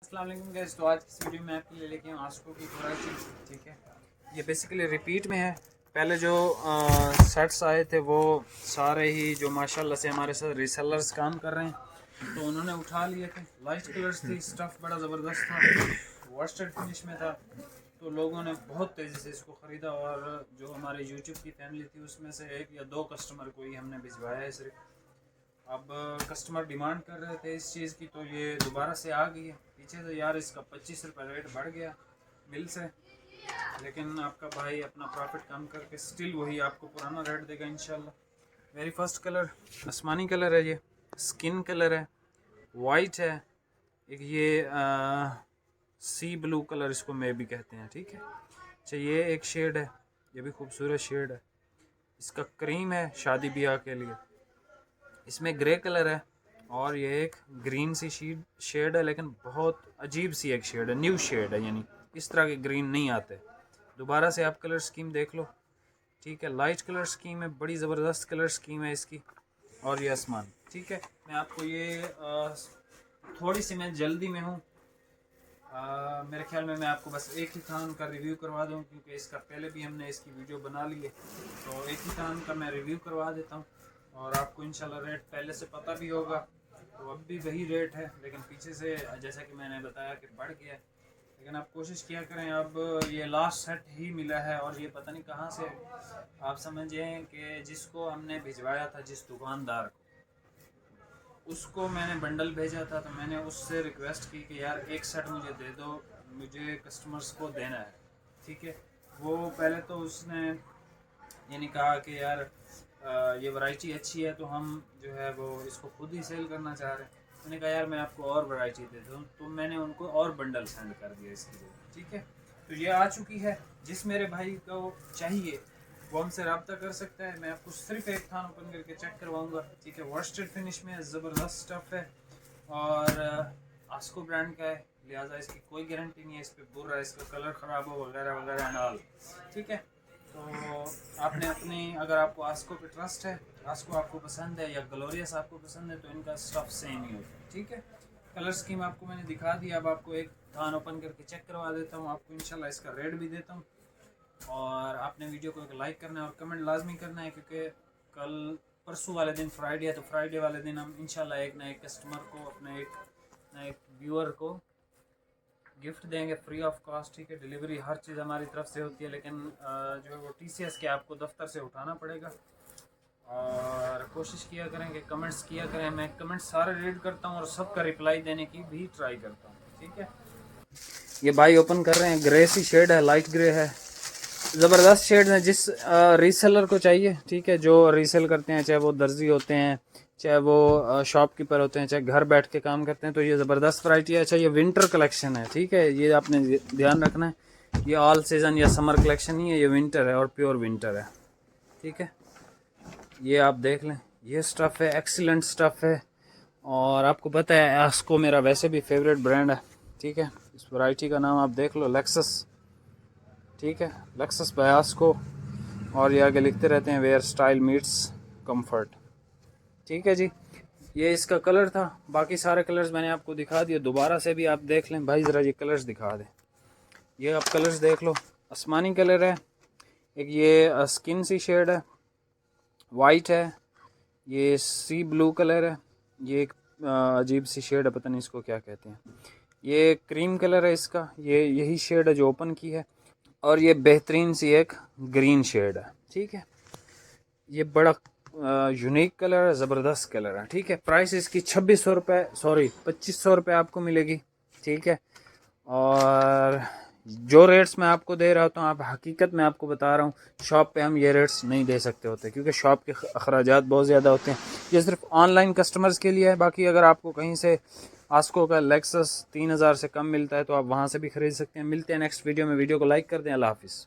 अस्सलाम वालेकुम गाइस। तो आज की वीडियो में आपके लिए लेके आऊँ आस्को की थोड़ा सी, ठीक है। ये बेसिकली रिपीट में है। पहले जो सेट्स आए थे वो सारे ही जो माशाल्लाह से हमारे साथ रीसेलर्स काम कर रहे हैं, तो उन्होंने उठा लिए थे। लाइट कलर्स थी, स्टफ़ बड़ा ज़बरदस्त था, वॉस्टेड फिनिश में था, तो लोगों ने बहुत तेज़ी से इसको ख़रीदा। और जो हमारे यूट्यूब की फैमिली थी उसमें से 1 या 2 कस्टमर को ही हमने भिजवाया है सिर्फ। अब कस्टमर डिमांड कर रहे थे इस चीज़ की, तो ये दोबारा से आ गई है। पीछे से यार इसका 25 रुपये रेट बढ़ गया मिल से, लेकिन आपका भाई अपना प्रॉफिट कम करके स्टिल वही आपको पुराना रेट देगा इंशाल्लाह। वेरी फर्स्ट कलर आसमानी कलर है, ये स्किन कलर है, वाइट है, एक ये सी ब्लू कलर इसको मे भी कहते हैं, ठीक है। अच्छा, ये एक शेड है, ये भी खूबसूरत शेड है। इसका क्रीम है शादी ब्याह के लिए। इसमें ग्रे कलर है और ये एक ग्रीन सी शेड है, लेकिन बहुत अजीब सी एक शेड है, न्यू शेड है, यानी इस तरह के ग्रीन नहीं आते। दोबारा से आप कलर स्कीम देख लो, ठीक है। लाइट कलर स्कीम है, बड़ी ज़बरदस्त कलर स्कीम है इसकी। और ये आसमान, ठीक है। मैं आपको ये थोड़ी सी मैं जल्दी में हूँ, मेरे ख्याल में मैं आपको बस एक ही थान का रिव्यू करवा दूँ, क्योंकि इसका पहले भी हमने इसकी वीडियो बना ली है। तो एक ही थान का मैं रिव्यू करवा देता हूँ और आपको इंशाल्लाह रेट पहले से पता भी होगा। तो अब भी वही रेट है, लेकिन पीछे से जैसा कि मैंने बताया कि बढ़ गया है। लेकिन आप कोशिश किया करें, अब ये लास्ट सेट ही मिला है और ये पता नहीं कहाँ से आप समझें कि जिसको हमने भिजवाया था, जिस दुकानदार को, उसको मैंने बंडल भेजा था, तो मैंने उससे रिक्वेस्ट की कि यार एक सेट मुझे दे दो, मुझे कस्टमर्स को देना है, ठीक है। वो पहले तो उसने यानी कहा कि यार ये वैरायटी अच्छी है, तो हम जो है वो इसको खुद ही सेल करना चाह रहे हैं। मैंने कहा यार मैं आपको और वैरायटी दे दूँ, तो मैंने उनको और बंडल सेंड कर दिया इसके लिए, ठीक है। तो ये आ चुकी है। जिस मेरे भाई को चाहिए वो हमसे रब्ता कर सकता है। मैं आपको सिर्फ एक थान ओपन करके चेक करवाऊँगा, ठीक है। वॉस्टेड फिनिश में ज़बरदस्त स्टफ़ है और आस्को ब्रांड का है, लिहाजा इसकी कोई गारंटी नहीं है इस पर बुरा इसका कलर ख़राब हो वगैरह वगैरह एंड ऑल, ठीक है। तो आपने अपनी, अगर आपको आस्को पे ट्रस्ट है, आस्को आपको पसंद है या ग्लोरियस आपको पसंद है, तो इनका स्टफ़ सेम ही होता है, ठीक है। कलर स्कीम आपको मैंने दिखा दिया। अब आपको एक थान ओपन करके चेक करवा देता हूँ, आपको इंशाल्लाह इसका रेट भी देता हूँ। और आपने वीडियो को एक लाइक करना है और कमेंट लाजमी करना है, क्योंकि कल परसों वाले दिन फ्राइडे है, तो फ्राइडे वाले दिन हम इंशाल्लाह एक ना एक कस्टमर को, अपने एक ना एक व्यूअर को गिफ्ट देंगे फ्री ऑफ कॉस्ट, ठीक है। डिलीवरी हर चीज़ हमारी तरफ से होती है, लेकिन जो है वो TCS के आपको दफ्तर से उठाना पड़ेगा। और कोशिश किया करें कि कमेंट्स किया करें, मैं कमेंट्स सारे रीड करता हूँ और सबका रिप्लाई देने की भी ट्राई करता हूँ, ठीक है। ये भाई ओपन कर रहे हैं, ग्रे सी शेड है, लाइट ग्रे है, ज़बरदस्त शेड है। जिस रीसेलर को चाहिए, ठीक है, जो रीसेल करते हैं, चाहे वो दर्जी होते हैं, चाहे वो शॉपकीपर होते हैं, चाहे घर बैठ के काम करते हैं, तो ये ज़बरदस्त वैरायटी है। अच्छा, ये विंटर कलेक्शन है, ठीक है, ये आपने ध्यान रखना है। ये ऑल सीज़न या समर कलेक्शन नहीं है, ये विंटर है और प्योर विंटर है, ठीक है। ये आप देख लें, ये स्टफ़ है, एक्सीलेंट स्टफ़ है। और आपको पता है आस्को मेरा वैसे भी फेवरेट ब्रांड है, ठीक है। इस वैरायटी का नाम आप देख लो, लेक्सस, ठीक है, लेक्सस बाय आस्को। और ये आगे लिखते रहते हैं वेयर स्टाइल मीट्स कंफर्ट, ठीक है जी। ये इसका कलर था, बाकी सारे कलर्स मैंने आपको दिखा दिए। दोबारा से भी आप देख लें भाई, ज़रा ये कलर्स दिखा दें। ये आप कलर्स देख लो, आसमानी कलर है, एक ये स्किन सी शेड है, वाइट है, ये सी ब्लू कलर है, ये एक अजीब सी शेड है, पता नहीं इसको क्या कहते हैं। ये क्रीम कलर है इसका, ये यही शेड है जो ओपन की है। और ये बेहतरीन सी एक ग्रीन शेड है, ठीक है। ये बड़ा यूनिक कलर है, ज़बरदस्त कलर है, ठीक है। प्राइस इसकी 2600 रुपये, सॉरी 2500 रुपये आपको मिलेगी, ठीक है। और जो रेट्स मैं आपको दे रहा होता हूँ, आप हकीकत में आपको बता रहा हूँ, शॉप पे हम ये रेट्स नहीं दे सकते होते, क्योंकि शॉप के अखराजात बहुत ज़्यादा होते हैं। ये सिर्फ ऑनलाइन कस्टमर्स के लिए है। बाकी अगर आपको कहीं से आस्को का लेक्सस 3000 से कम मिलता है, तो आप वहाँ से भी ख़रीद सकते हैं। मिलते हैं नेक्स्ट वीडियो में। वीडियो को लाइक कर दें। अल्लाह हाफिज़।